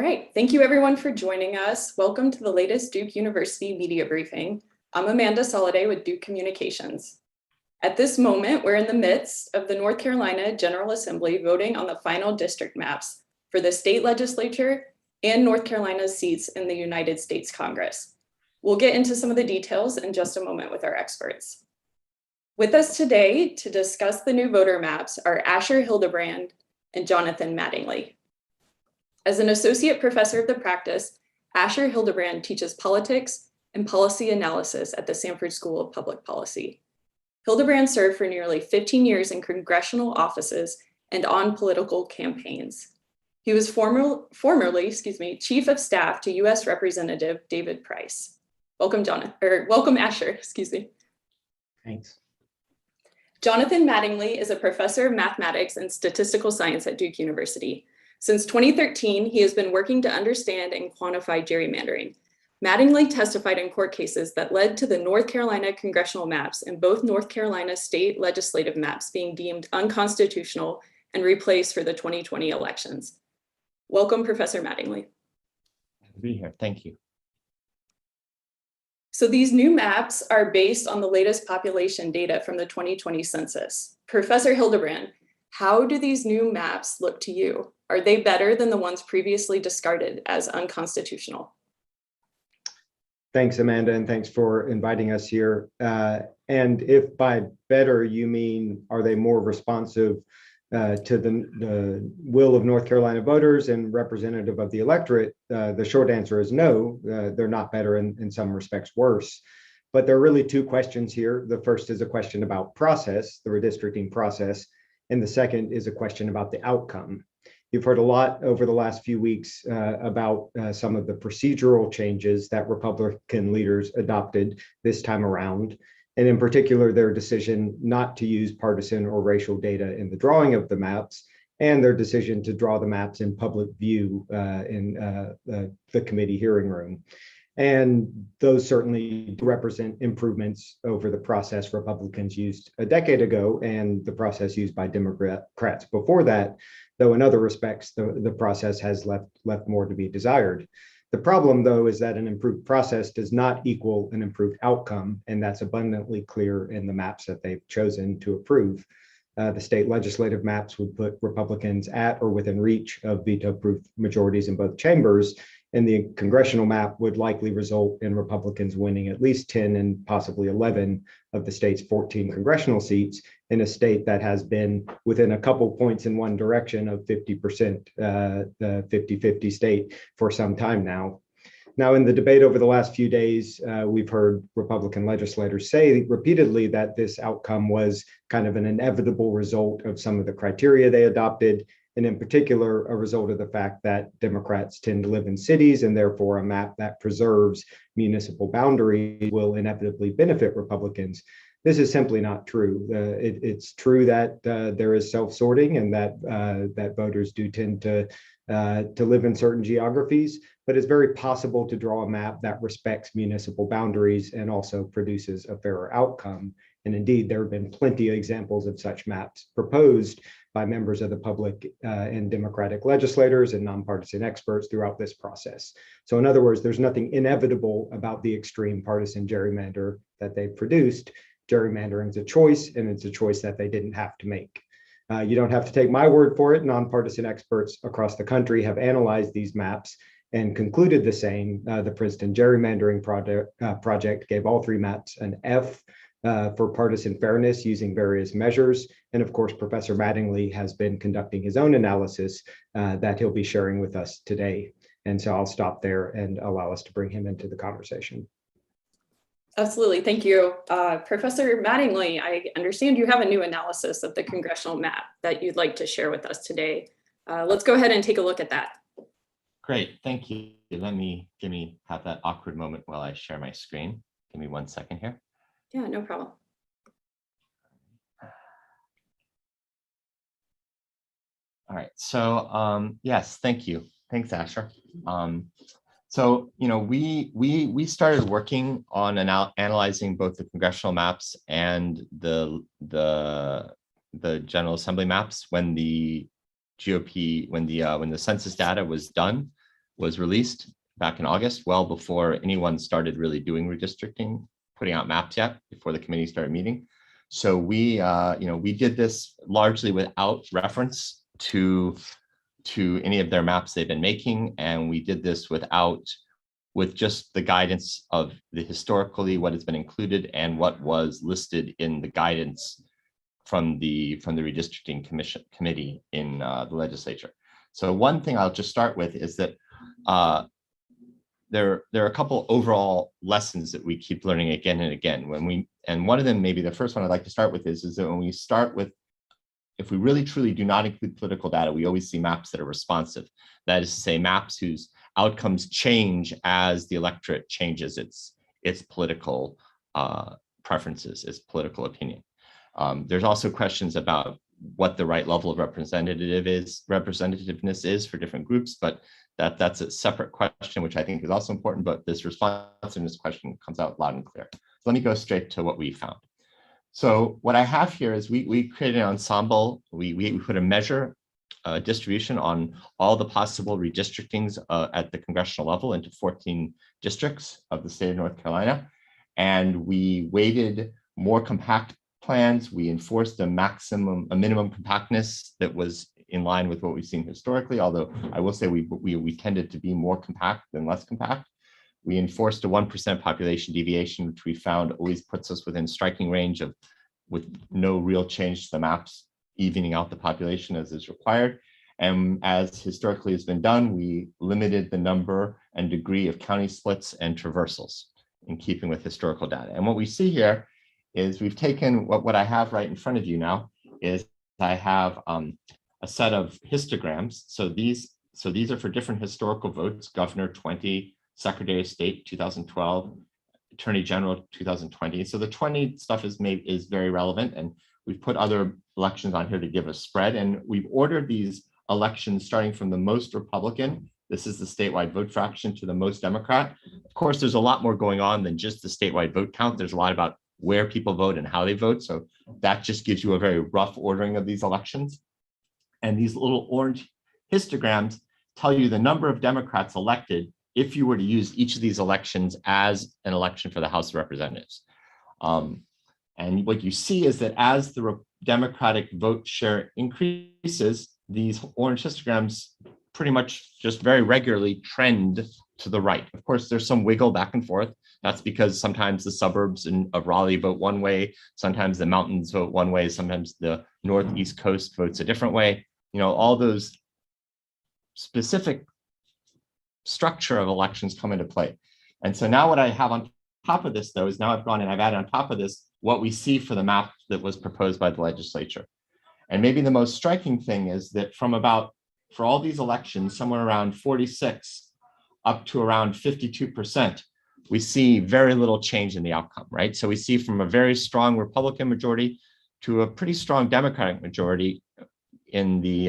All right, thank you everyone for joining us. Welcome to the latest Duke University media briefing. I'm Amanda Soliday with Duke Communications. At this moment, we're in the midst of the North Carolina General Assembly voting on the final district maps for the state legislature and North Carolina's seats in the United States Congress. We'll get into some of the details in just a moment with our experts. With us today to discuss the new voter maps are Asher Hildebrand and Jonathan Mattingly. As an associate professor of the practice, Asher Hildebrand teaches politics and policy analysis at the Sanford School of Public Policy. Hildebrand served for nearly 15 years in congressional offices and on political campaigns. He was formerly Chief of Staff to U.S. Representative David Price. Welcome, Asher. Thanks. Jonathan Mattingly is a professor of mathematics and statistical science at Duke University. Since 2013, he has been working to understand and quantify gerrymandering. Mattingly testified in court cases that led to the North Carolina congressional maps and both North Carolina state legislative maps being deemed unconstitutional and replaced for the 2020 elections. Welcome, Professor Mattingly. Glad to be here. Thank you. So these new maps are based on the latest population data from the 2020 census. Professor Hildebrand, how do these new maps look to you? Are they better than the ones previously discarded as unconstitutional? Thanks, Amanda, and thanks for inviting us here. And if by better you mean, are they more responsive to the will of North Carolina voters and representative of the electorate, the short answer is no, they're not better, in some respects worse. But there are really two questions here. The first is a question about process, the redistricting process, and the second is a question about the outcome. You've heard a lot over the last few weeks about some of the procedural changes that Republican leaders adopted this time around, and in particular, their decision not to use partisan or racial data in the drawing of the maps, and their decision to draw the maps in public view in the committee hearing room. And those certainly represent improvements over the process Republicans used a decade ago and the process used by Democrats before that, though in other respects, the process has left more to be desired. The problem, though, is that an improved process does not equal an improved outcome, and that's abundantly clear in the maps that they've chosen to approve. The state legislative maps would put Republicans at or within reach of veto-proof majorities in both chambers, and the congressional map would likely result in Republicans winning at least 10 and possibly 11 of the state's 14 congressional seats in a state that has been within a couple points in one direction of 50%, the 50-50 state for some time now. Now, in the debate over the last few days, we've heard Republican legislators say repeatedly that this outcome was kind of an inevitable result of some of the criteria they adopted, and in particular, a result of the fact that Democrats tend to live in cities, and therefore a map that preserves municipal boundaries will inevitably benefit Republicans. This is simply not true. It's true that there is self-sorting and that voters do tend to live in certain geographies, but it's very possible to draw a map that respects municipal boundaries and also produces a fairer outcome. And indeed, there have been plenty of examples of such maps proposed by members of the public and Democratic legislators and nonpartisan experts throughout this process. So in other words, there's nothing inevitable about the extreme partisan gerrymander that they've produced. Gerrymandering is a choice, and it's a choice that they didn't have to make. You don't have to take my word for it. Nonpartisan experts across the country have analyzed these maps and concluded the same. The Princeton Gerrymandering Project gave all three maps an F for partisan fairness using various measures. And of course, Professor Mattingly has been conducting his own analysis that he'll be sharing with us today. And so I'll stop there and allow us to bring him into the conversation. Absolutely, thank you. Professor Mattingly, I understand you have a new analysis of the congressional map that you'd like to share with us today. Let's go ahead and take a look at that. Great, thank you. Let me have that awkward moment while I share my screen. Give me 1 second here. Yeah, no problem. All right, so yes, thank you. Thanks, Asher. So, we started working on analyzing both the congressional maps and the General Assembly maps when the GOP, when the census data was done was released back in August, well before anyone started really doing redistricting, putting out maps yet, before the committee started meeting. So we, we did this largely without reference to any of their maps they've been making, and we did this with just the guidance of the historically what has been included and what was listed in the guidance from the redistricting committee in the legislature. So one thing I'll just start with is that there are a couple overall lessons that we keep learning again and again. And one of them, maybe the first one I'd like to start with is that when we start with, if we really truly do not include political data, we always see maps that are responsive. That is to say, maps whose outcomes change as the electorate changes its political preferences, its political opinion. There's also questions about what the right level of representativeness is for different groups, but that's a separate question, which I think is also important, but this responsiveness question comes out loud and clear. So let me go straight to what we found. So what I have here is we created an ensemble. We put a measure distribution on all the possible redistrictings at the congressional level into 14 districts of the state of North Carolina. And we weighted more compact plans. We enforced a minimum compactness that was in line with what we've seen historically, although I will say we tended to be more compact than less compact. We enforced a 1% population deviation, which we found always puts us within striking range of, with no real change to the maps, evening out the population as is required. And as historically has been done, we limited the number and degree of county splits and traversals in keeping with historical data. And what we see here is we've taken what I have right in front of you now is I have a set of histograms. So these are for different historical votes: governor 20, secretary of state 2012, attorney general 2020. So the 20 stuff is very relevant, and we've put other elections on here to give a spread. And we've ordered these elections starting from the most Republican. This is the statewide vote fraction to the most Democrat. Of course, there's a lot more going on than just the statewide vote count. There's a lot about where people vote and how they vote. So that just gives you a very rough ordering of these elections. And these little orange histograms tell you the number of Democrats elected if you were to use each of these elections as an election for the House of Representatives. And what you see is that as the Democratic vote share increases, these orange histograms pretty much just very regularly trend to the right. Of course, there's some wiggle back and forth. That's because sometimes the suburbs of Raleigh vote one way, sometimes the mountains vote one way, sometimes the Northeast coast votes a different way. All those specific structure of elections come into play. And so now what I have on top of this, though, is now I've gone and I've added on top of this what we see for the map that was proposed by the legislature. And maybe the most striking thing is that for all these elections, somewhere around 46 up to around 52%, we see very little change in the outcome, right? So we see from a very strong Republican majority to a pretty strong Democratic majority in the,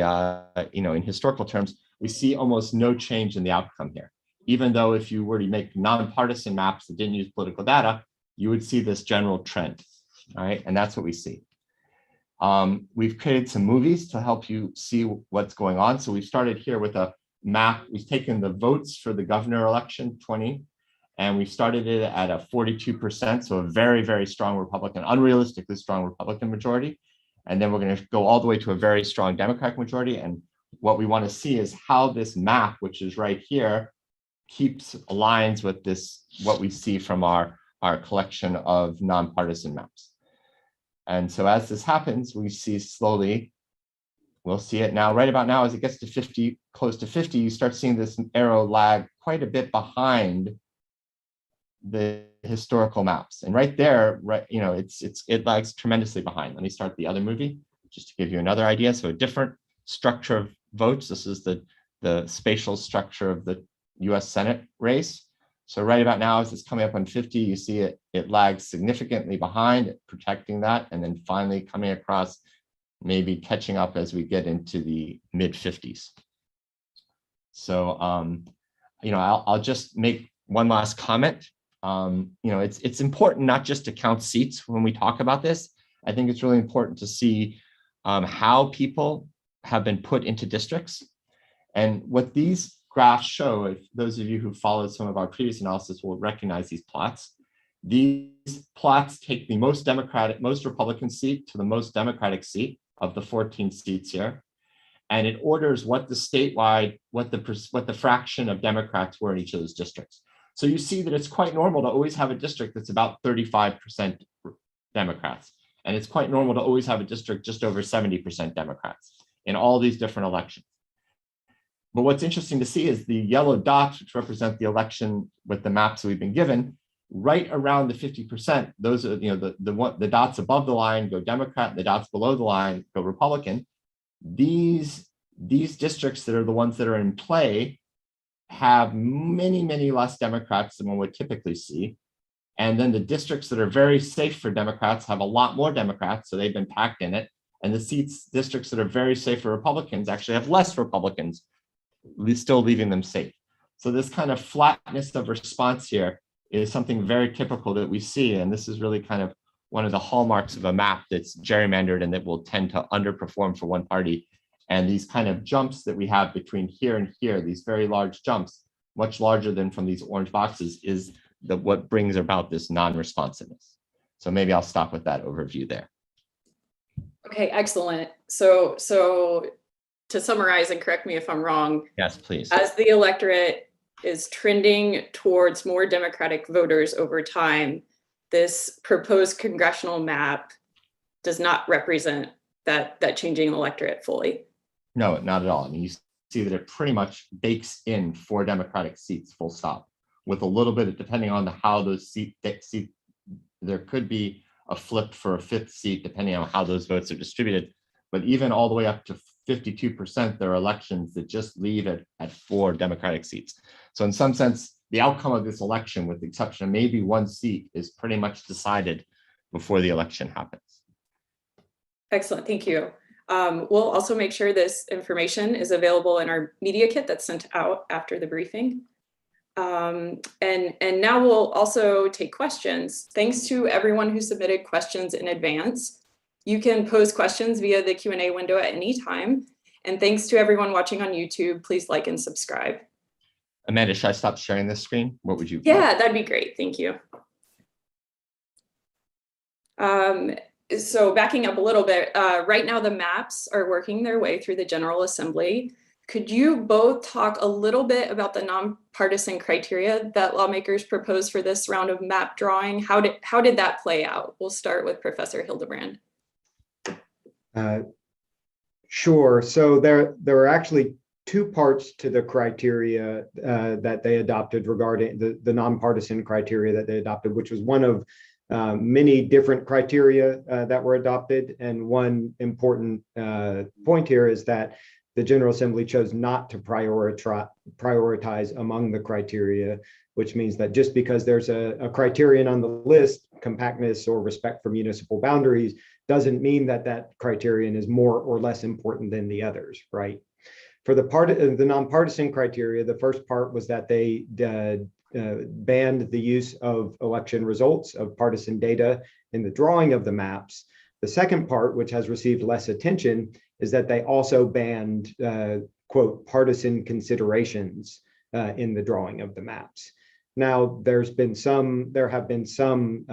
in historical terms, we see almost no change in the outcome here. Even though if you were to make nonpartisan maps that didn't use political data, you would see this general trend, all right? And that's what we see. We've created some movies to help you see what's going on. So we've started here with a map. We've taken the votes for the governor election 20, and we've started it at a 42%. So a very, very strong Republican, unrealistically strong Republican majority. And then we're going to go all the way to a very strong Democratic majority. And what we want to see is how this map, which is right here, aligns with this, what we see from our collection of nonpartisan maps. And so as this happens, we see slowly, we'll see it now, right about now, as it gets to 50, close to 50, you start seeing this arrow lag quite a bit behind the historical maps. And right there, right, it lags tremendously behind. Let me start the other movie just to give you another idea. So a different structure of votes. This is the spatial structure of the US Senate race. So right about now, as it's coming up on 50, you see it lags significantly behind, protecting that, and then finally coming across, maybe catching up as we get into the mid 50s. So, I'll just make one last comment. It's important not just to count seats when we talk about this. I think it's really important to see how people have been put into districts. And what these graphs show, if those of you who followed some of our previous analysis will recognize these plots. These plots take the most Republican seat to the most Democratic seat of the 14 seats here. And it orders what the statewide, what the fraction of Democrats were in each of those districts. So you see that it's quite normal to always have a district that's about 35% Democrats. And it's quite normal to always have a district just over 70% Democrats in all these different elections. But what's interesting to see is the yellow dots, which represent the election with the maps we've been given, right around the 50%. Those are, the dots above the line go Democrat, the dots below the line go Republican. These districts that are the ones that are in play have many, many less Democrats than one would typically see. And then the districts that are very safe for Democrats have a lot more Democrats, so they've been packed in it. And the districts that are very safe for Republicans actually have less Republicans, still leaving them safe. So this kind of flatness of response here is something very typical that we see. And this is really kind of one of the hallmarks of a map that's gerrymandered and that will tend to underperform for one party. And these kind of jumps that we have between here and here, these very large jumps, much larger than from these orange boxes, is what brings about this non-responsiveness. So maybe I'll stop with that overview there. Okay, excellent. So to summarize, and correct me if I'm wrong. Yes, please. As the electorate is trending towards more Democratic voters over time, this proposed congressional map does not represent that changing electorate fully. No, not at all. I mean, you see that it pretty much bakes in 4 Democratic seats, full stop, with a little bit of, depending on how those seats, there could be a flip for a 5th seat, depending on how those votes are distributed. But even all the way up to 52%, there are elections that just leave it at 4 Democratic seats. So in some sense, the outcome of this election, with the exception of maybe 1 seat, is pretty much decided before the election happens. Excellent, thank you. We'll also make sure this information is available in our media kit that's sent out after the briefing. And now we'll also take questions. Thanks to everyone who submitted questions in advance. You can pose questions via the Q&A window at any time. And thanks to everyone watching on YouTube, please like and subscribe. Amanda, should I stop sharing this screen? What would you? Yeah, that'd be great. Thank you. So backing up a little bit, right now the maps are working their way through the General Assembly. Could you both talk a little bit about the nonpartisan criteria that lawmakers proposed for this round of map drawing? How did that play out? We'll start with Professor Hildebrand. Sure. So there are actually 2 parts to the criteria that they adopted regarding the nonpartisan criteria that they adopted, which was one of many different criteria that were adopted. And one important point here is that the General Assembly chose not to prioritize among the criteria, which means that just because there's a criterion on the list, compactness or respect for municipal boundaries, doesn't mean that that criterion is more or less important than the others, right? For the nonpartisan criteria, the first part was that they banned the use of election results of partisan data in the drawing of the maps. The second part, which has received less attention, is that they also banned, quote, partisan considerations in the drawing of the maps. Now, there have been some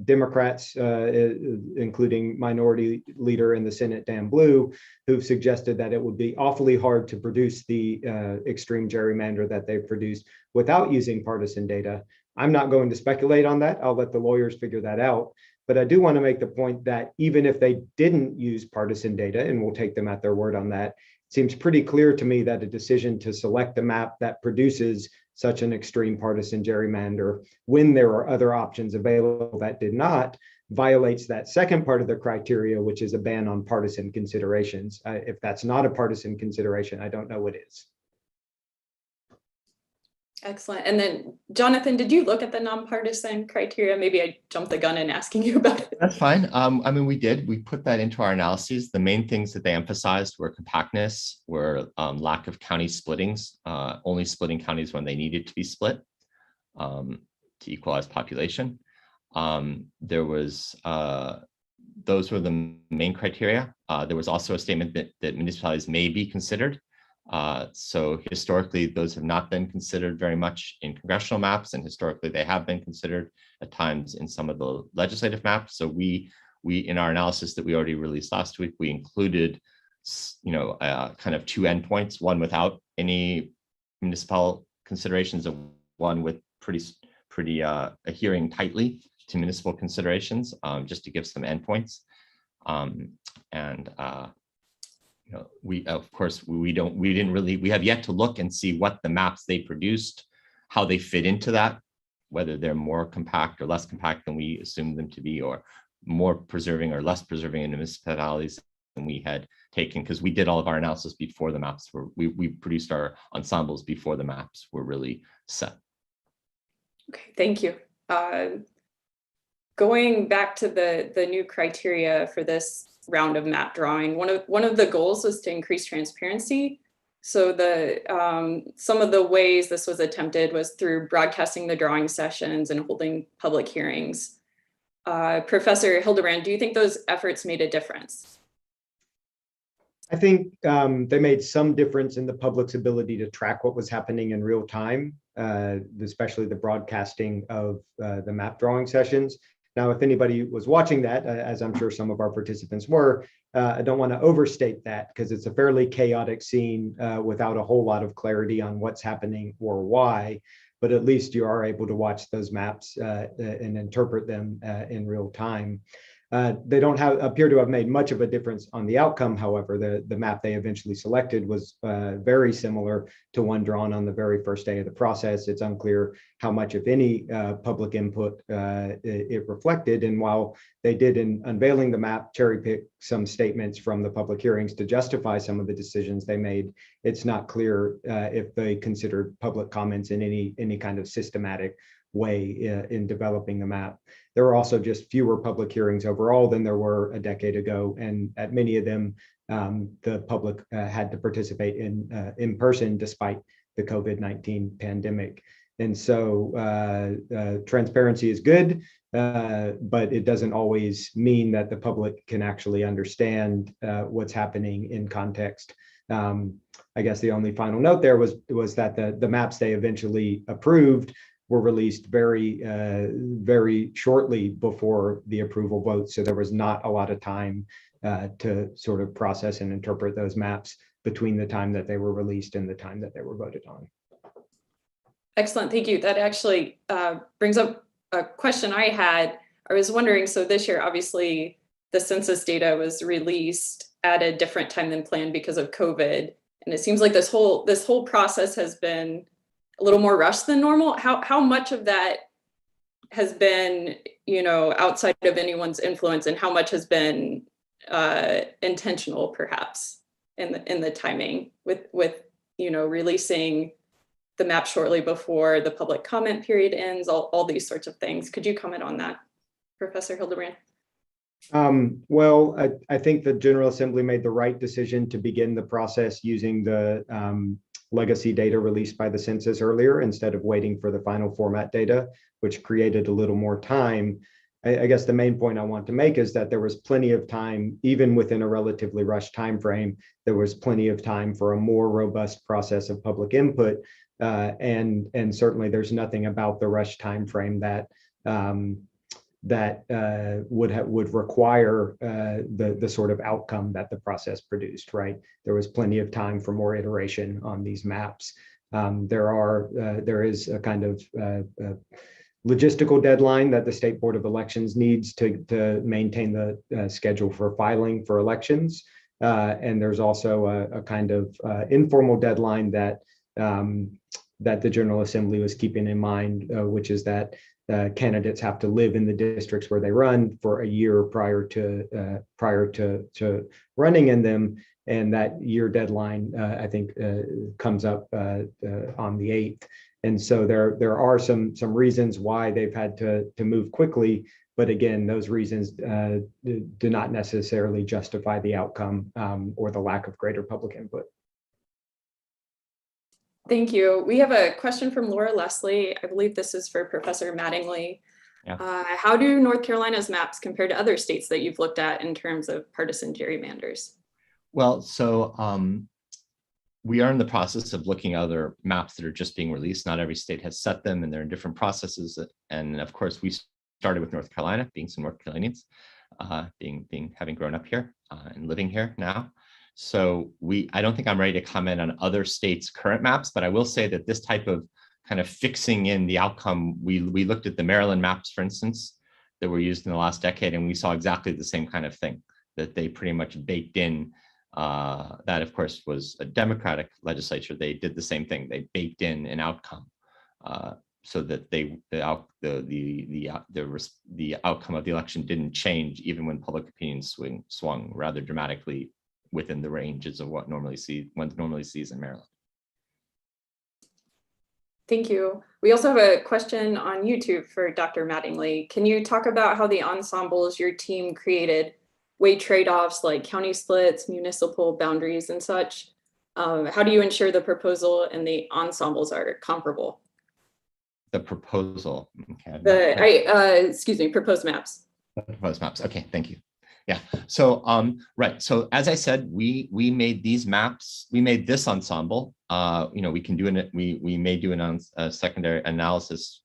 Democrats, including Minority Leader in the Senate, Dan Blue, who've suggested that it would be awfully hard to produce the extreme gerrymander that they've produced without using partisan data. I'm not going to speculate on that. I'll let the lawyers figure that out. But I do want to make the point that even if they didn't use partisan data, and we'll take them at their word on that, it seems pretty clear to me that a decision to select a map that produces such an extreme partisan gerrymander, when there are other options available that did not, violates that second part of the criteria, which is a ban on partisan considerations. If that's not a partisan consideration, I don't know what is. Excellent. And then, Jonathan, did you look at the nonpartisan criteria? Maybe I jumped the gun in asking you about it. That's fine. I mean, we put that into our analyses. The main things that they emphasized were compactness, were lack of county splittings, only splitting counties when they needed to be split to equalize population. There was, those were the main criteria. There was also a statement that municipalities may be considered. So historically, those have not been considered very much in congressional maps, and historically they have been considered at times in some of the legislative maps. So we in our analysis that we already released last week, we included, kind of two endpoints, one without any municipal considerations, and one with pretty adhering tightly to municipal considerations, just to give some endpoints. We of course we have yet to look and see what the maps they produced, how they fit into that, whether they're more compact or less compact than we assumed them to be, or more preserving or less preserving in the municipalities than we had taken, because we did all of our analysis before the maps were, we produced our ensembles before the maps were really set. Okay, thank you. Going back to the new criteria for this round of map drawing, one of the goals was to increase transparency. So some of the ways this was attempted was through broadcasting the drawing sessions and holding public hearings. Professor Hildebrand, do you think those efforts made a difference? I think they made some difference in the public's ability to track what was happening in real time, especially the broadcasting of the map drawing sessions. Now, if anybody was watching that, as I'm sure some of our participants were, I don't want to overstate that, because it's a fairly chaotic scene without a whole lot of clarity on what's happening or why, but at least you are able to watch those maps and interpret them in real time. They don't appear to have made much of a difference on the outcome. However, the map they eventually selected was very similar to one drawn on the very first day of the process. It's unclear how much, if any, public input it reflected. And while they did, in unveiling the map, cherry pick some statements from the public hearings to justify some of the decisions they made, it's not clear if they considered public comments in any kind of systematic way in developing the map. There were also just fewer public hearings overall than there were a decade ago, and at many of them, the public had to participate in person despite the COVID-19 pandemic. And so transparency is good, but it doesn't always mean that the public can actually understand what's happening in context. I guess the only final note there was that the maps they eventually approved were released very shortly before the approval vote. So there was not a lot of time to sort of process and interpret those maps between the time that they were released and the time that they were voted on. Excellent, thank you. That actually brings up a question I had. I was wondering, so this year, obviously, the census data was released at a different time than planned because of COVID. And it seems like this whole process has been a little more rushed than normal. How much of that has been, outside of anyone's influence, and how much has been intentional, perhaps, in the timing with releasing the map shortly before the public comment period ends, all these sorts of things. Could you comment on that, Professor Hildebrand? Well, I think the General Assembly made the right decision to begin the process using the legacy data released by the census earlier, instead of waiting for the final format data, which created a little more time. I guess the main point I want to make is that there was plenty of time, even within a relatively rushed time frame, there was plenty of time for a more robust process of public input. And certainly there's nothing about the rush time frame that would require the sort of outcome that the process produced, right? There was plenty of time for more iteration on these maps. There is a kind of logistical deadline that the State Board of Elections needs to maintain the schedule for filing for elections. And there's also a kind of informal deadline that the General Assembly was keeping in mind, which is that candidates have to live in the districts where they run for a year prior to running in them, and that year deadline I think comes up on the 8th. And so there are some reasons why they've had to move quickly, but again, those reasons do not necessarily justify the outcome or the lack of greater public input. Thank you. We have a question from Laura Leslie. I believe this is for Professor Mattingly. Yeah. How do North Carolina's maps compare to other states that you've looked at in terms of partisan gerrymanders? Well, so we are in the process of looking at other maps that are just being released. Not every state has set them, and they're in different processes. And of course, we started with North Carolina, being some North Carolinians, having grown up here and living here now. So I don't think I'm ready to comment on other states' current maps, but I will say that this type of kind of fixing in the outcome, we looked at the Maryland maps, for instance, that were used in the last decade, and we saw exactly the same kind of thing, that they pretty much baked in. That, of course, was a Democratic legislature. They did the same thing. They baked in an outcome so that the outcome of the election didn't change even when public opinion swung rather dramatically within the ranges of what one normally sees in Maryland. Thank you. We also have a question on YouTube for Dr. Mattingly. Can you talk about how the ensembles your team created weigh trade-offs like county splits, municipal boundaries, and such? How do you ensure the proposal and the ensembles are comparable? The proposal, okay. Excuse me, proposed maps. Proposed maps, okay, thank you. Yeah, so right, so as I said, we made these maps, we made this ensemble. We can do we may do a secondary analysis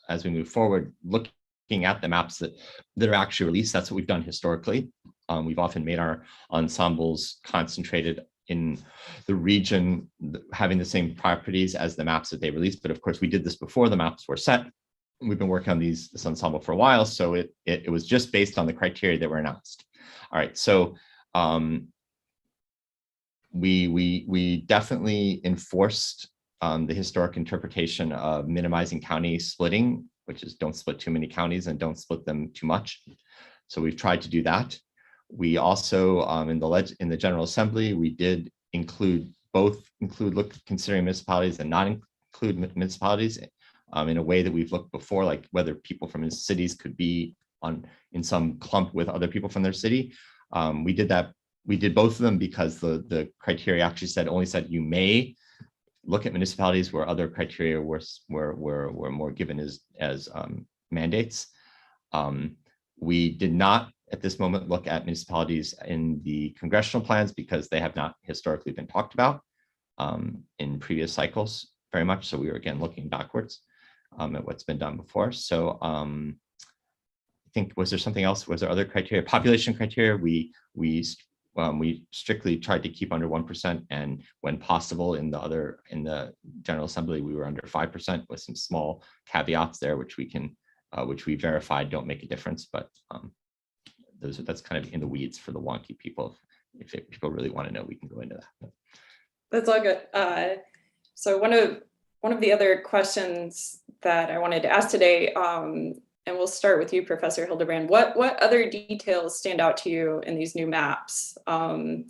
as we move forward, looking at the maps that are actually released. That's what we've done historically. We've often made our ensembles concentrated in the region, having the same properties as the maps that they released. But of course, we did this before the maps were set. We've been working on this ensemble for a while, so it was just based on the criteria that were announced. All right, so we definitely enforced the historic interpretation of minimizing county splitting, which is don't split too many counties and don't split them too much. So we've tried to do that. We also in the General Assembly, we did considering municipalities and not include municipalities. In a way that we've looked before, like whether people from cities could be in some clump with other people from their city. We did that. We did both of them because the criteria actually only said you may look at municipalities where other criteria were more given as mandates. We did not at this moment look at municipalities in the congressional plans because they have not historically been talked about in previous cycles very much. So we were again looking backwards at what's been done before. So I think, was there something else? Was there other criteria? Population criteria, we strictly tried to keep under 1%, and when possible in the General Assembly, we were under 5% with some small caveats there, which we verified don't make a difference, but that's kind of in the weeds for the wonky people. If people really want to know, we can go into that. That's all good. So one of the other questions that I wanted to ask today, and we'll start with you, Professor Hildebrand. What other details stand out to you in these new maps? For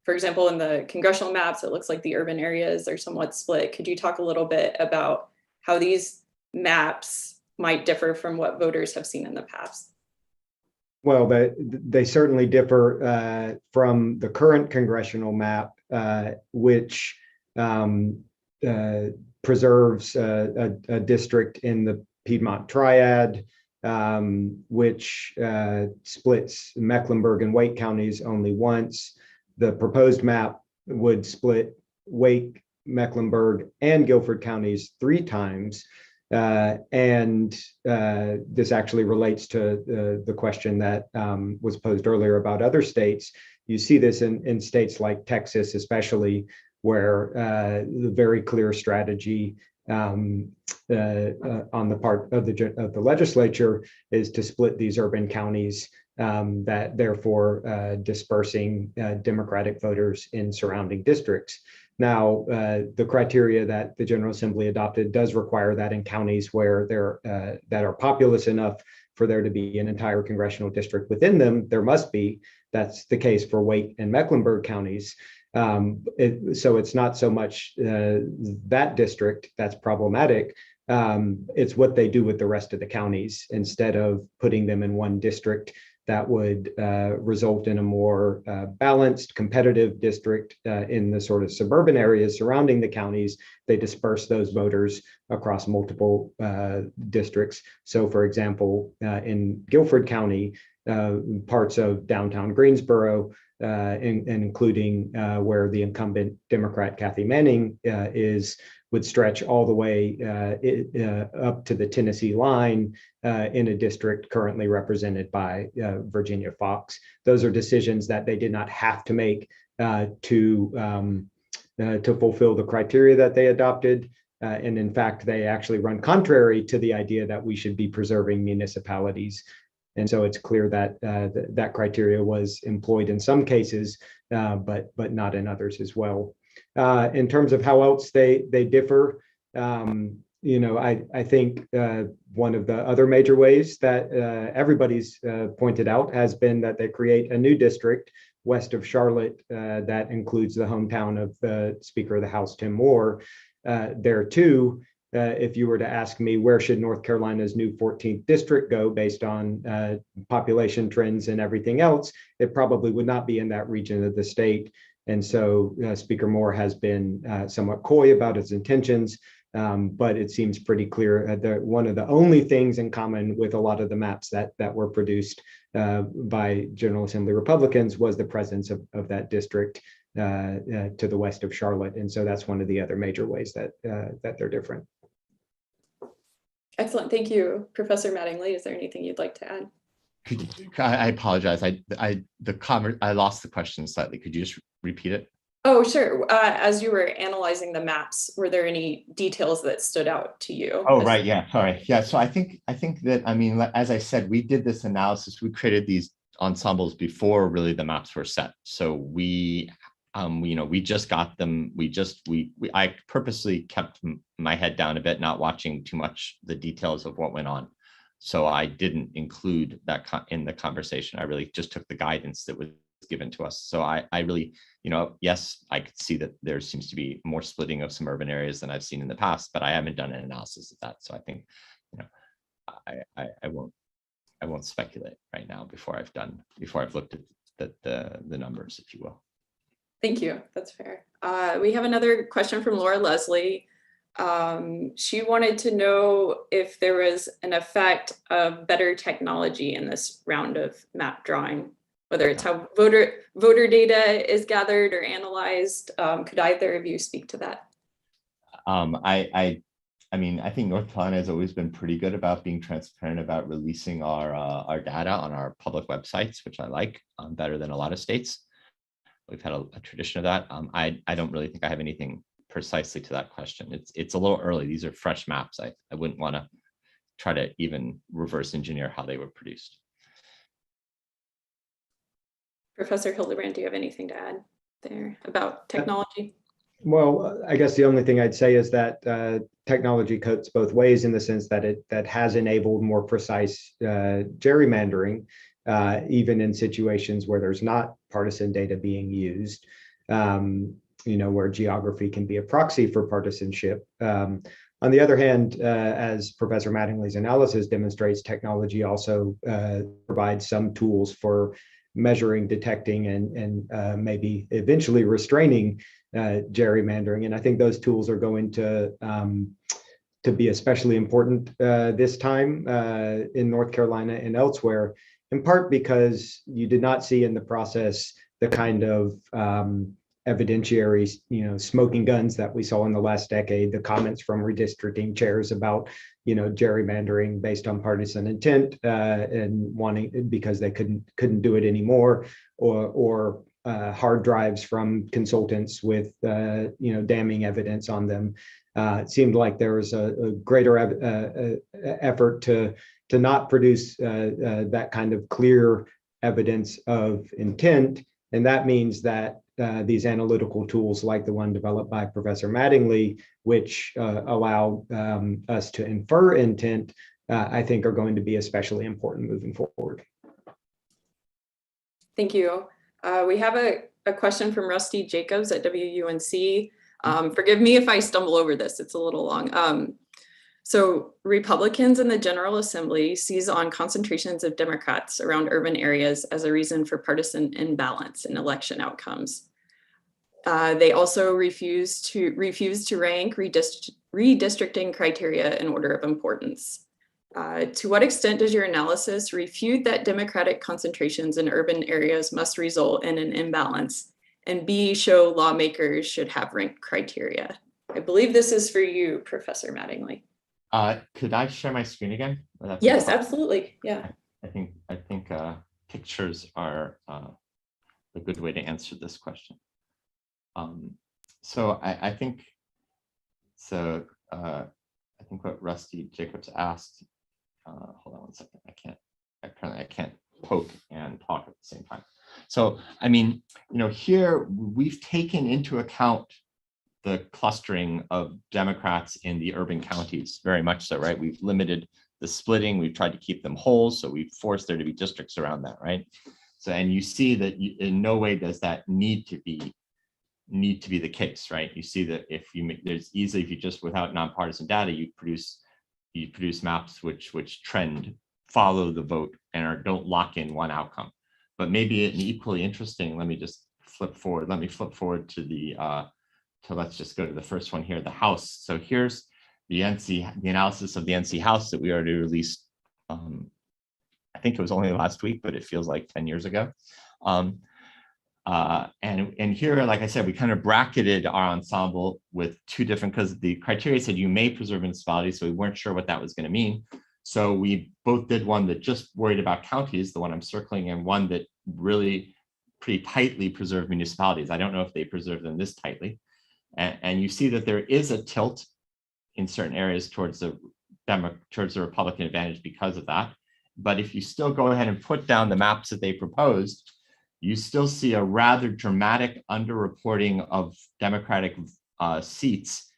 example, in the congressional maps, it looks like the urban areas are somewhat split. Could you talk a little bit about how these maps might differ from what voters have seen in the past? Well, they certainly differ from the current congressional map, which preserves a district in the Piedmont Triad, which splits Mecklenburg and Wake counties only once. The proposed map would split Wake, Mecklenburg, and Guilford counties 3 times. And this actually relates to the question that was posed earlier about other states. You see this in states like Texas, especially, where the very clear strategy on the part of the legislature is to split these urban counties, that therefore dispersing Democratic voters in surrounding districts. Now, the criteria that the General Assembly adopted does require that in counties where that are populous enough for there to be an entire congressional district within them, there must be. That's the case for Wake and Mecklenburg counties. So it's not so much that district that's problematic. It's what they do with the rest of the counties. Instead of putting them in one district, that would result in a more balanced, competitive district in the sort of suburban areas surrounding the counties. They disperse those voters across multiple districts. So, for example, in Guilford County, parts of downtown Greensboro including where the incumbent Democrat Kathy Manning would stretch all the way up to the Tennessee line in a district currently represented by Virginia Fox. Those are decisions that they did not have to make to fulfill the criteria that they adopted. And in fact, they actually run contrary to the idea that we should be preserving municipalities. And so it's clear that that criteria was employed in some cases, but not in others as well. In terms of how else they differ, I think one of the other major ways that everybody's pointed out has been that they create a new district west of Charlotte that includes the hometown of the Speaker of the House, Tim Moore. There too, if you were to ask me where should North Carolina's new 14th district go based on population trends and everything else, it probably would not be in that region of the state. And so Speaker Moore has been somewhat coy about his intentions, but it seems pretty clear that one of the only things in common with a lot of the maps that were produced by General Assembly Republicans was the presence of that district to the west of Charlotte. And so that's one of the other major ways that they're different. Excellent. Thank you, Professor Mattingly. Is there anything you'd like to add? I apologize. I lost the question slightly. Could you just repeat it? Oh, sure. As you were analyzing the maps, were there any details that stood out to you? Oh, right. Yeah. Sorry. Yeah. So I think that, I mean, as I said, we did this analysis. We created these ensembles before really the maps were set. So we just got them. I purposely kept my head down a bit, not watching too much the details of what went on. So I didn't include that in the conversation. I really just took the guidance that was given to us. So I really, yes, I could see that there seems to be more splitting of some urban areas than I've seen in the past, but I haven't done an analysis of that. So I think, I won't speculate right now before I've looked at the numbers, if you will. Thank you. That's fair. We have another question from Laura Leslie. She wanted to know if there was an effect of better technology in this round of map drawing, whether it's how voter data is gathered or analyzed. Could either of you speak to that? I think North Carolina has always been pretty good about being transparent about releasing our data on our public websites, which I like, better than a lot of states. We've had a tradition of that. I don't really think I have anything precisely to that question. It's a little early. These are fresh maps. I wouldn't want to try to even reverse engineer how they were produced. Professor Hildebrand, do you have anything to add there about technology? Well, I guess the only thing I'd say is that technology cuts both ways in the sense that that has enabled more precise gerrymandering, even in situations where there's not partisan data being used, where geography can be a proxy for partisanship. On the other hand, as Professor Mattingly's analysis demonstrates, technology also provides some tools for measuring, detecting, and maybe eventually restraining gerrymandering. And I think those tools are going to be especially important this time in North Carolina and elsewhere, in part because you did not see in the process the kind of evidentiary, smoking guns that we saw in the last decade, the comments from redistricting chairs about, gerrymandering based on partisan intent and wanting because they couldn't do it anymore, or hard drives from consultants with, damning evidence on them. It seemed like there was a greater effort to not produce that kind of clear evidence of intent. And that means that these analytical tools like the one developed by Professor Mattingly, which allow us to infer intent, I think are going to be especially important moving forward. Thank you. We have a question from Rusty Jacobs at WUNC. Forgive me if I stumble over this, it's a little long. So Republicans in the General Assembly seize on concentrations of Democrats around urban areas as a reason for partisan imbalance in election outcomes. They also refuse to rank redistricting criteria in order of importance. To what extent does your analysis refute that Democratic concentrations in urban areas must result in an imbalance? And B, show lawmakers should have ranked criteria. I believe this is for you, Professor Mattingly. Could I share my screen again? Yes, absolutely. Yeah. I think pictures are a good way to answer this question. So I think what Rusty Jacobs asked. Hold on one second. I can't poke and talk at the same time. So I mean, here we've taken into account the clustering of Democrats in the urban counties, very much so, right? We've limited the splitting. We've tried to keep them whole, so we've forced there to be districts around that, right? So, and you see that in no way does that need to be the case, right? You see that if you just without nonpartisan data, you produce maps which trend, follow the vote, and don't lock in one outcome. But maybe an equally interesting. Let me just flip forward. Let me flip forward to let's just go to the first one here, the House. So here's the analysis of the NC House that we already released. I think it was only last week, but it feels like 10 years ago. And here, like I said, we kind of bracketed our ensemble with two different, because the criteria said you may preserve municipalities, so we weren't sure what that was going to mean. So we both did one that just worried about counties, the one I'm circling, and one that really pretty tightly preserved municipalities. I don't know if they preserve them this tightly. And you see that there is a tilt in certain areas towards the Republican advantage because of that. But if you still go ahead and put down the maps that they proposed, you still see a rather dramatic underreporting of Democratic seats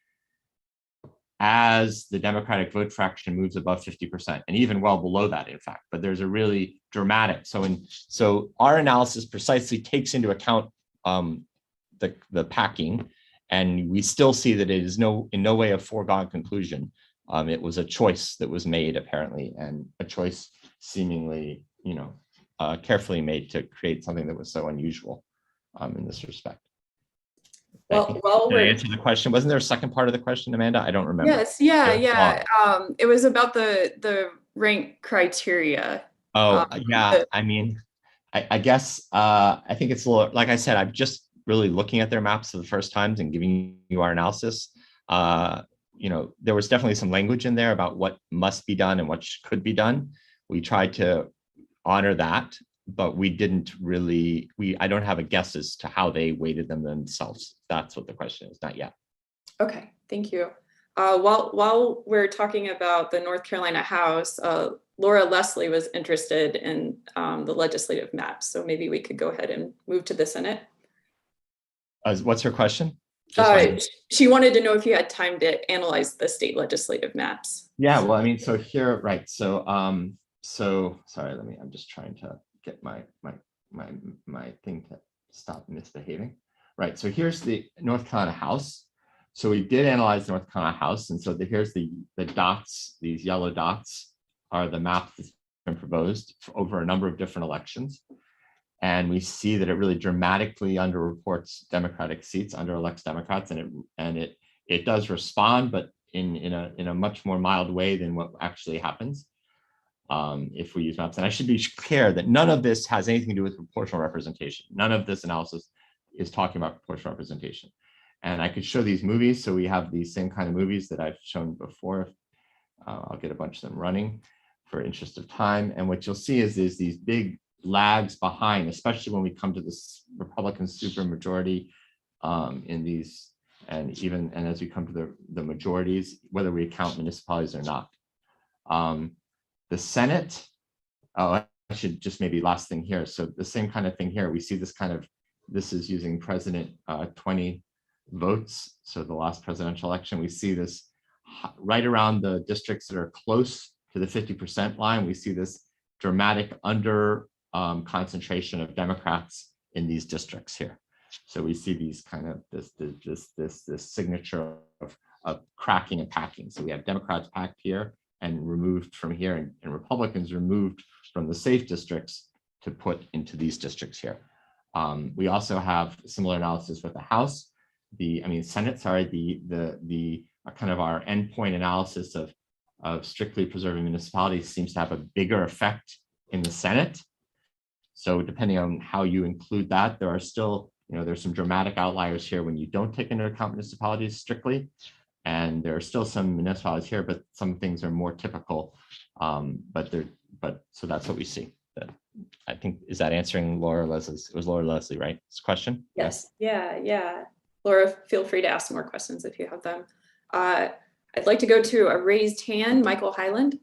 as the Democratic vote fraction moves above 50%, and even well below that, in fact. But there's a really dramatic. So our analysis precisely takes into account the packing, and we still see that it is in no way a foregone conclusion. It was a choice that was made, apparently, and a choice seemingly, carefully made to create something that was so unusual in this respect. Well, Did I answer the question? Wasn't there a second part of the question, Amanda? I don't remember. Yes, yeah. It was about the rank criteria. Oh, yeah. I mean, I guess I think it's a little, like I said, I'm just really looking at their maps for the first times and giving you our analysis. There was definitely some language in there about what must be done and what could be done. We tried to honor that, but we didn't really, I don't have a guess as to how they weighted them themselves. That's what the question is, not yet. Okay, thank you. While we're talking about the North Carolina House, Laura Leslie was interested in the legislative maps, so maybe we could go ahead and move to the Senate. What's her question? She wanted to know if you had time to analyze the state legislative maps. Yeah, well, I mean, so here, right. So sorry, I'm just trying to get my thing to stop misbehaving. Right, so here's the North Carolina House. So we did analyze the North Carolina House, and so here's the dots. These yellow dots are the map that's been proposed over a number of different elections. And we see that it really dramatically underreports Democratic seats, underelects Democrats, and it does respond, but in a much more mild way than what actually happens if we use maps. And I should be clear that none of this has anything to do with proportional representation. None of this analysis is talking about proportional representation. And I could show these movies. So we have these same kind of movies that I've shown before. I'll get a bunch of them running for interest of time. And what you'll see is these big lags behind, especially when we come to this Republican supermajority in these, and as we come to the majorities, whether we count municipalities or not. The Senate, I should just maybe last thing here. So the same kind of thing here. We see this is using President 20 votes. So the last presidential election, we see this right around the districts that are close to the 50% line. We see this dramatic concentration of Democrats in these districts here. So we see these kind of this signature of cracking and packing. So we have Democrats packed here and removed from here, and Republicans removed from the safe districts to put into these districts here. We also have similar analysis with the House, Senate, sorry, the kind of our endpoint analysis of of strictly preserving municipalities seems to have a bigger effect in the Senate. So depending on how you include that, there are still, there's some dramatic outliers here when you don't take into account municipalities strictly. And there are still some municipalities here, but some things are more typical. So that's what we see. I think, is that answering Laura Leslie's? It was Laura Leslie, right? This question? Yes. Yeah. Laura, feel free to ask more questions if you have them. I'd like to go to a raised hand, Michael Highland.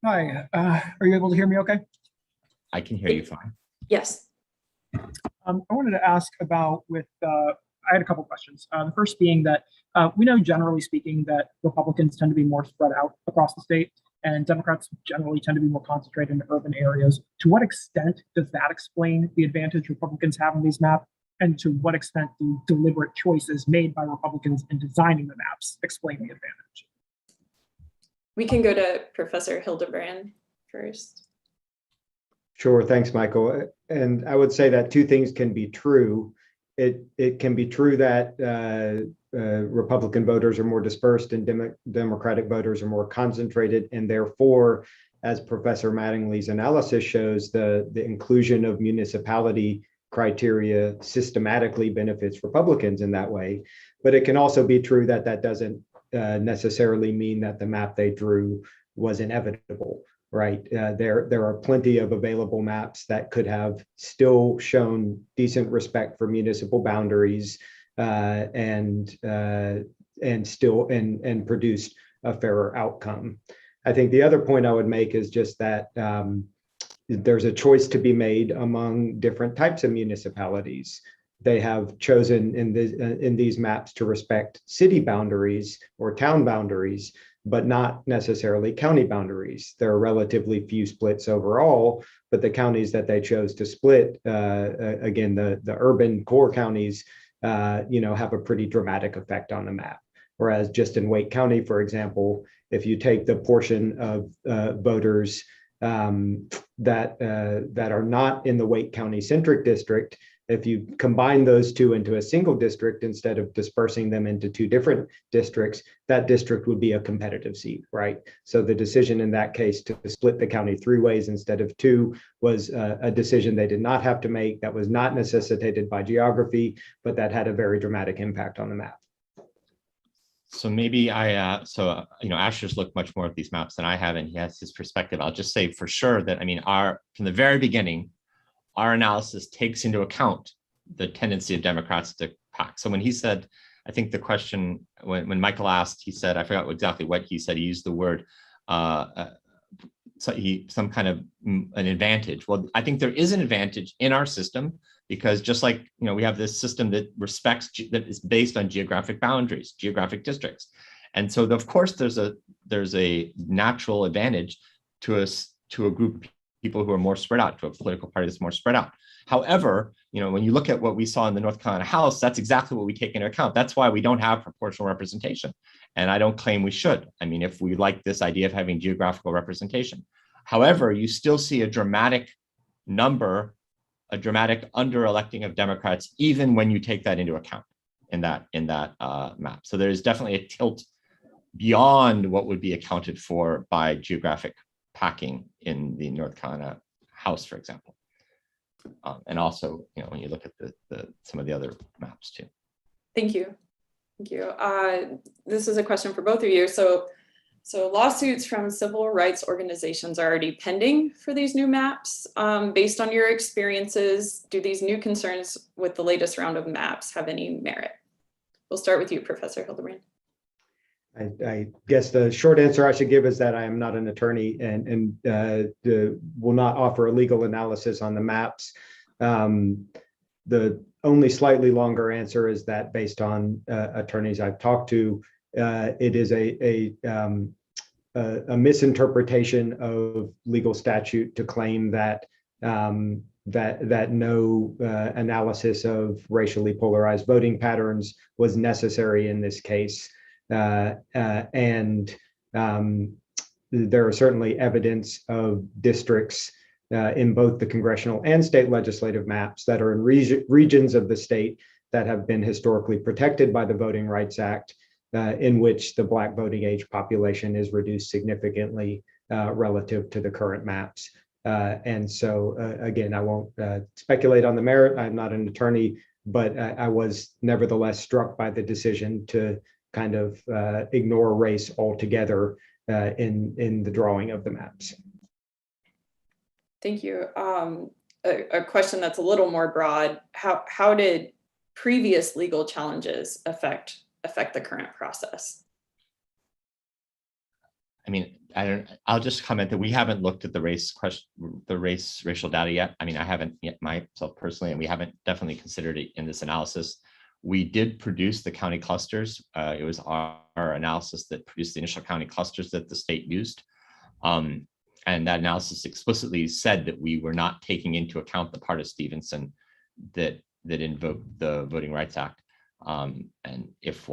Hi, are you able to hear me okay? I can hear you fine. Yes. I wanted to ask about I had a couple questions. The first being that we know, generally speaking, that Republicans tend to be more spread out across the state, and Democrats generally tend to be more concentrated in urban areas. To what extent does that explain the advantage Republicans have in these maps? And to what extent do deliberate choices made by Republicans in designing the maps explain the advantage? We can go to Professor Hildebrand first. Sure, thanks, Michael. And I would say that two things can be true. It can be true that Republican voters are more dispersed and Democratic voters are more concentrated, and therefore, as Professor Mattingly's analysis shows, the inclusion of municipality criteria systematically benefits Republicans in that way. But it can also be true that that doesn't necessarily mean that the map they drew was inevitable. Right. There are plenty of available maps that could have still shown decent respect for municipal boundaries and produced a fairer outcome. I think the other point I would make is just that there's a choice to be made among different types of municipalities. They have chosen in these maps to respect city boundaries or town boundaries, but not necessarily county boundaries. There are relatively few splits overall, but the counties that they chose to split, again, the urban core counties, have a pretty dramatic effect on the map. Whereas just in Wake County, for example, if you take the portion of voters that are not in the Wake County centric district, if you combine those two into a single district instead of dispersing them into two different districts, that district would be a competitive seat, right? So the decision in that case to split the county 3 ways instead of 2 was a decision they did not have to make, that was not necessitated by geography, but that had a very dramatic impact on the map. So maybe Asher's looked much more at these maps than I have, and he has his perspective. I'll just say for sure that, from the very beginning, our analysis takes into account the tendency of Democrats to pack. So when he said, I think the question, when Michael asked, he said, I forgot exactly what he said. He used the word, some kind of an advantage. Well, I think there is an advantage in our system because just like, we have this system that is based on geographic boundaries, geographic districts. And so of course there's a natural advantage to a group of people who are more spread out, to a political party that's more spread out. However, when you look at what we saw in the North Carolina House, that's exactly what we take into account. That's why we don't have proportional representation. And I don't claim we should. If we like this idea of having geographical representation. However, you still see a dramatic under-electing of Democrats, even when you take that into account in that map. So there's definitely a tilt beyond what would be accounted for by geographic packing in the North Carolina House, for example. And also, when you look at some of the other maps too. Thank you. This is a question for both of you. So lawsuits from civil rights organizations are already pending for these new maps. Based on your experiences, do these new concerns with the latest round of maps have any merit? We'll start with you, Professor Hildebrand. I guess the short answer I should give is that I am not an attorney and will not offer a legal analysis on the maps. The only slightly longer answer is that based on attorneys I've talked to, it is a misinterpretation of legal statute to claim that that no analysis of racially polarized voting patterns was necessary in this case. And there are certainly evidence of districts in both the congressional and state legislative maps that are in regions of the state that have been historically protected by the Voting Rights Act, in which the Black voting age population is reduced significantly relative to the current maps. And so, again, I won't speculate on the merit. I'm not an attorney, but I was nevertheless struck by the decision to kind of ignore race altogether in the drawing of the maps. Thank you. A question that's a little more broad. How did previous legal challenges affect the current process? I mean, I'll just comment that we haven't looked at the racial data yet. I mean, I haven't yet myself personally, and we haven't definitely considered it in this analysis. We did produce the county clusters. It was our analysis that produced the initial county clusters that the state used. And that analysis explicitly said that we were not taking into account the part of Stevenson that invoked the Voting Rights Act. And if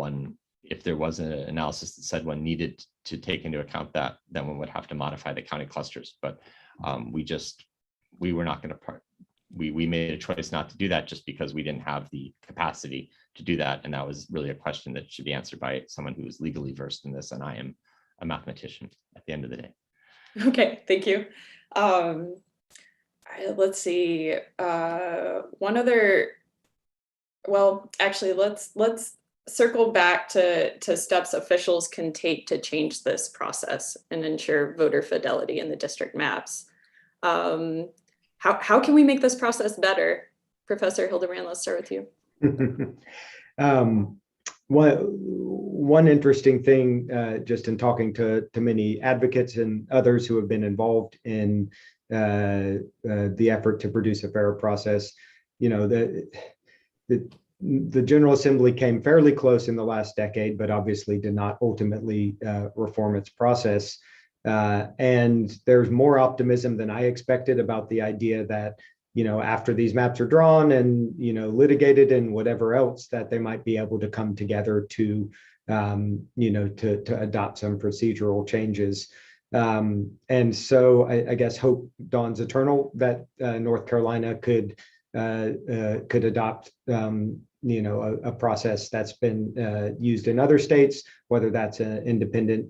there was an analysis that said one needed to take into account that, then one would have to modify the county clusters. But we were not going to we made a choice not to do that just because we didn't have the capacity to do that. And that was really a question that should be answered by someone who is legally versed in this. And I am a mathematician at the end of the day. Okay, thank you. Let's see. One other, well, actually, let's circle back to steps officials can take to change this process and ensure voter fidelity in the district maps. How can we make this process better? Professor Hildebrand, let's start with you. One interesting thing, just in talking to many advocates and others who have been involved in the effort to produce a fair process, you know, the General Assembly came fairly close in the last decade, but obviously did not ultimately reform its process. And there's more optimism than I expected about the idea that, you know, after these maps are drawn and, you know, litigated and whatever else, that they might be able to come together to, you know, to adopt some procedural changes. And so I guess hope dawns eternal that North Carolina could adopt, you know, a process that's been used in other states, whether that's an independent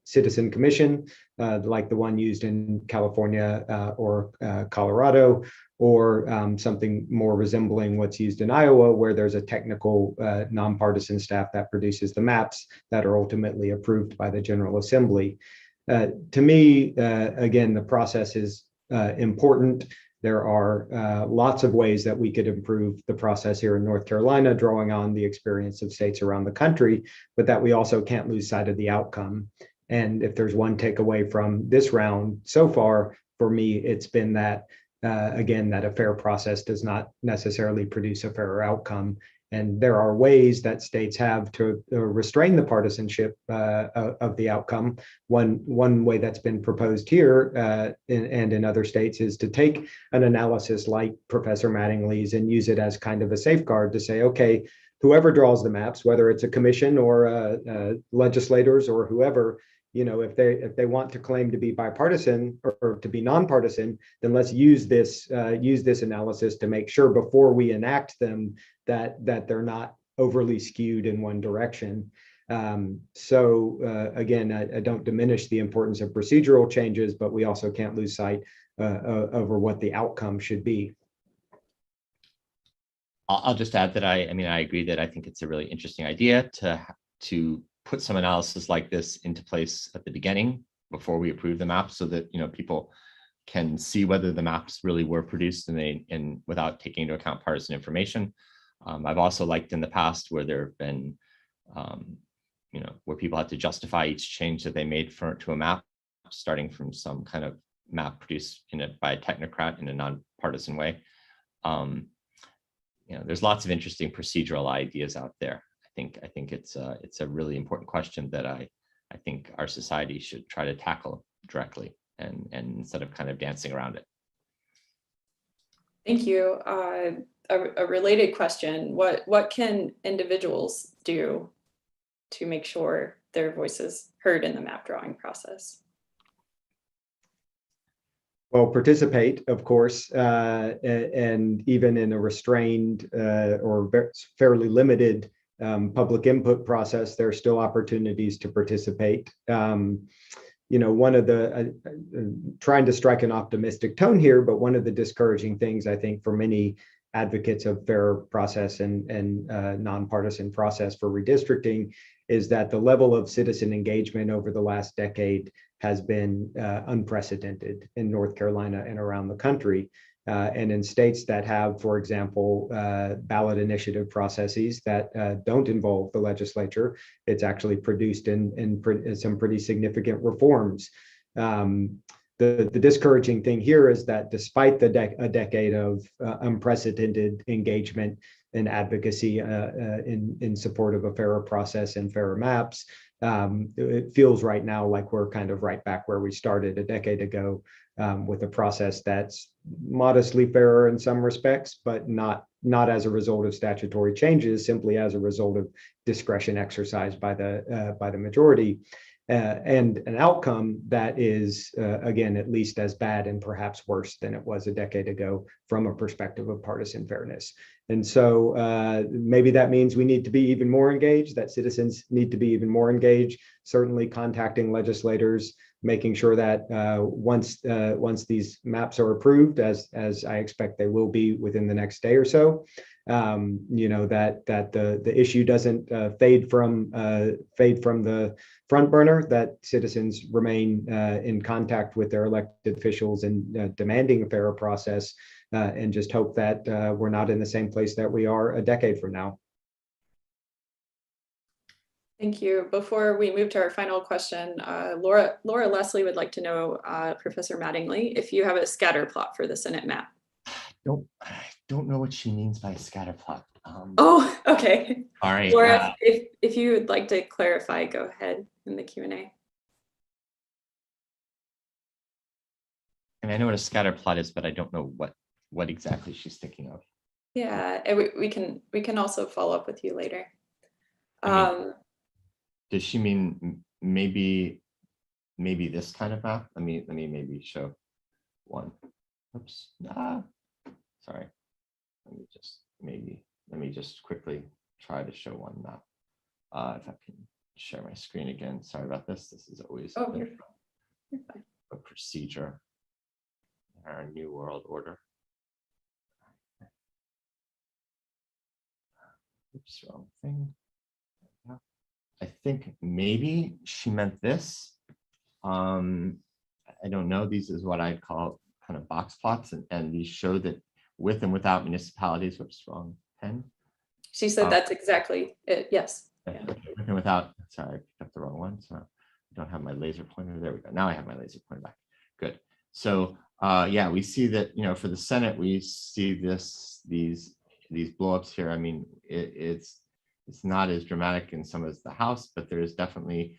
citizen commission, like the one used in California or Colorado, or something more resembling what's used in Iowa, where there's a technical nonpartisan staff that produces the maps that are ultimately approved by the General Assembly. To me, again, the process is important. There are lots of ways that we could improve the process here in North Carolina, drawing on the experience of states around the country, but that we also can't lose sight of the outcome. And if there's one takeaway from this round so far, for me, it's been that, again, that a fair process does not necessarily produce a fairer outcome. And there are ways that states have to restrain the partisanship of the outcome. One way that's been proposed here and in other states is to take an analysis like Professor Mattingly's and use it as kind of a safeguard to say, okay, whoever draws the maps, whether it's a commission or legislators or whoever, you know, if they want to claim to be bipartisan or to be nonpartisan, then let's use this analysis to make sure before we enact them that they're not overly skewed in one direction. So again, I don't diminish the importance of procedural changes, but we also can't lose sight over what the outcome should be. I'll just add that I agree that I think it's a really interesting idea to put some analysis like this into place at the beginning before we approve the map, so that, you know, people can see whether the maps really were produced and without taking into account partisan information. I've also liked in the past where there have been, you know, where people had to justify each change that they made to a map, starting from some kind of map produced by a technocrat in a nonpartisan way. You know, there's lots of interesting procedural ideas out there. I think it's a really important question that I think our society should try to tackle directly and instead of kind of dancing around it. Thank you. A related question: what can individuals do to make sure their voices heard in the map drawing process? Well, participate, of course, and even in a restrained or fairly limited public input process, there are still opportunities to participate. One of the, trying to strike an optimistic tone here, but one of the discouraging things I think for many advocates of fair process and nonpartisan process for redistricting is that the level of citizen engagement over the last decade has been unprecedented in North Carolina and around the country. And in states that have, for example, ballot initiative processes that don't involve the legislature, it's actually produced in some pretty significant reforms. The discouraging thing here is that despite a decade of unprecedented engagement and advocacy in support of a fairer process and fairer maps, it feels right now like we're kind of right back where we started a decade ago, with a process that's modestly fairer in some respects, but not as a result of statutory changes, simply as a result of discretion exercised by the majority. And an outcome that is, again, at least as bad and perhaps worse than it was a decade ago from a perspective of partisan fairness. And so maybe that means we need to be even more engaged, that citizens need to be even more engaged, certainly contacting legislators, making sure that once these maps are approved, as I expect they will be within the next day or so, that the issue doesn't fade from the front burner, that citizens remain in contact with their elected officials and demanding a fairer process, and just hope that we're not in the same place that we are a decade from now. Thank you. Before we move to our final question, Laura Leslie would like to know, Professor Mattingly, if you have a scatter plot for the Senate map. I don't know what she means by scatter plot. Oh, okay. All right. Laura, if you would like to clarify, go ahead in the Q&A. And I know what a scatter plot is, but I don't know what exactly she's thinking of. Yeah, and we can also follow up with you later. Does she mean maybe this kind of map? Let me maybe show one. Oops. Sorry. Let me just quickly try to show one map. If I can share my screen again. Sorry about this. This is always you're fine. A procedure in our new world order. Oops, wrong thing. I think maybe she meant this. I don't know. These is what I'd call kind of box plots, and these show that with and without municipalities. Whoops, wrong pen. She said that's exactly it. Yes. Okay, with and without. Sorry, I picked up the wrong one. So I don't have my laser pointer. There we go. Now I have my laser pointer back. Good. So yeah, we see that for the Senate we see these blowups here. I mean, it's not as dramatic in some as the House, but there is definitely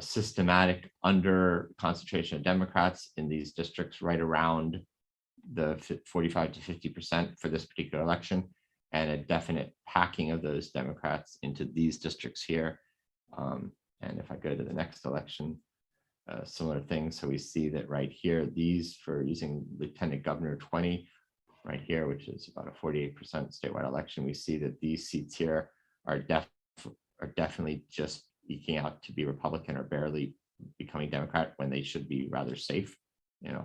systematic under concentration of Democrats in these districts right around the 45 to 50% for this particular election, and a definite packing of those Democrats into these districts here. And if I go to the next election, similar thing. So we see that right here, these for using Lieutenant Governor 20 right here, which is about a 48% statewide election, we see that these seats here are definitely just eking out to be Republican or barely becoming Democrat when they should be rather safe,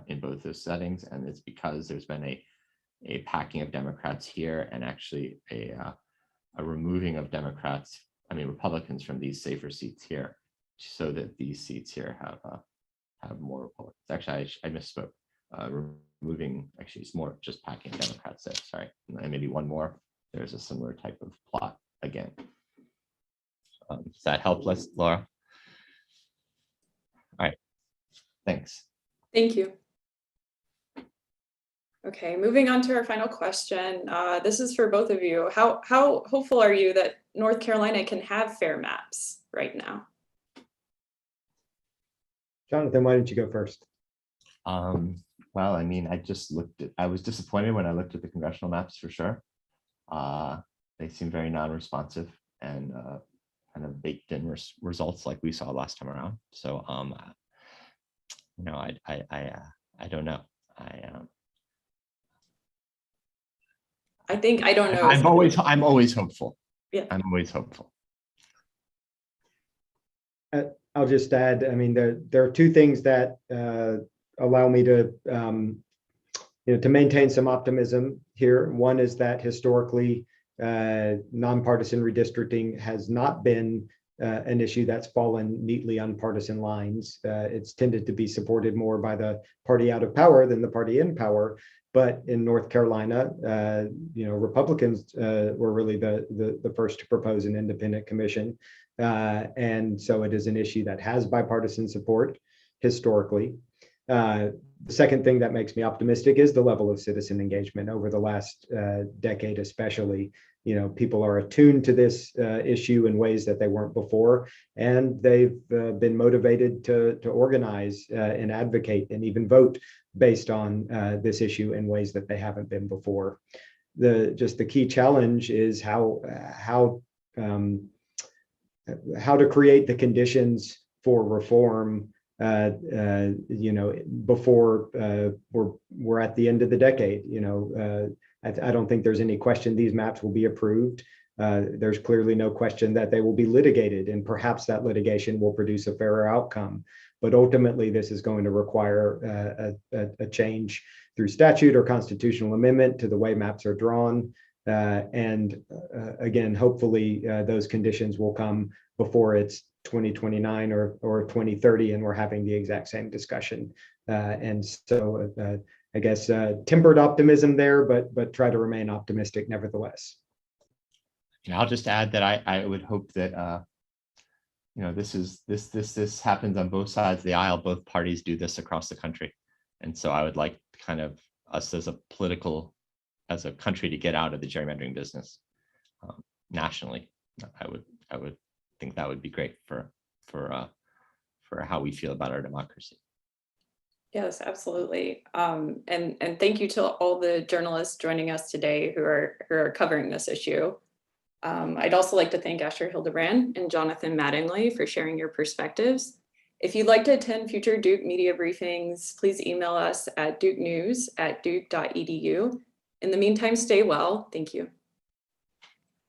in both those settings. And it's because there's been a packing of Democrats here, and actually a removing of Republicans from these safer seats here, so that these seats here have more Republicans. Actually, I misspoke. Removing, actually, it's more just packing Democrats there. Sorry, and maybe one more. There's a similar type of plot again. Does that help, Laura? All right, thanks. Thank you. Okay, moving on to our final question. This is for both of you. How hopeful are you that North Carolina can have fair maps right now? Jonathan, why don't you go first? Well, I mean, I was disappointed when I looked at the congressional maps for sure. They seem very non-responsive and kind of baked in results like we saw last time around. So, I don't know. I think I don't know. I'm always hopeful. Yeah. I'm always hopeful. I'll just add, I mean, there are two things that allow me to, to maintain some optimism here. One is that historically, nonpartisan redistricting has not been an issue that's fallen neatly on partisan lines. It's tended to be supported more by the party out of power than the party in power. But in North Carolina, Republicans were really the first to propose an independent commission. And so it is an issue that has bipartisan support historically. The second thing that makes me optimistic is the level of citizen engagement over the last decade, especially. People are attuned to this issue in ways that they weren't before, and they've been motivated to organize and advocate and even vote based on this issue in ways that they haven't been before. The key challenge is how to create the conditions for reform before we're at the end of the decade. I don't think there's any question these maps will be approved. There's clearly no question that they will be litigated, and perhaps that litigation will produce a fairer outcome. But ultimately, this is going to require a change through statute or constitutional amendment to the way maps are drawn. Again, hopefully those conditions will come before it's 2029 or 2030, and we're having the exact same discussion. I guess tempered optimism there, but try to remain optimistic nevertheless. I'll just add that I would hope that this happens on both sides of the aisle. Both parties do this across the country, and so I would like kind of us as a country to get out of the gerrymandering business nationally. I would think that would be great for how we feel about our democracy. Yes, absolutely. And thank you to all the journalists joining us today who are covering this issue. I'd also like to thank Asher Hildebrand and Jonathan Mattingly for sharing your perspectives. If you'd like to attend future Duke media briefings, please email us at dukenews@duke.edu. In the meantime, stay well. Thank you.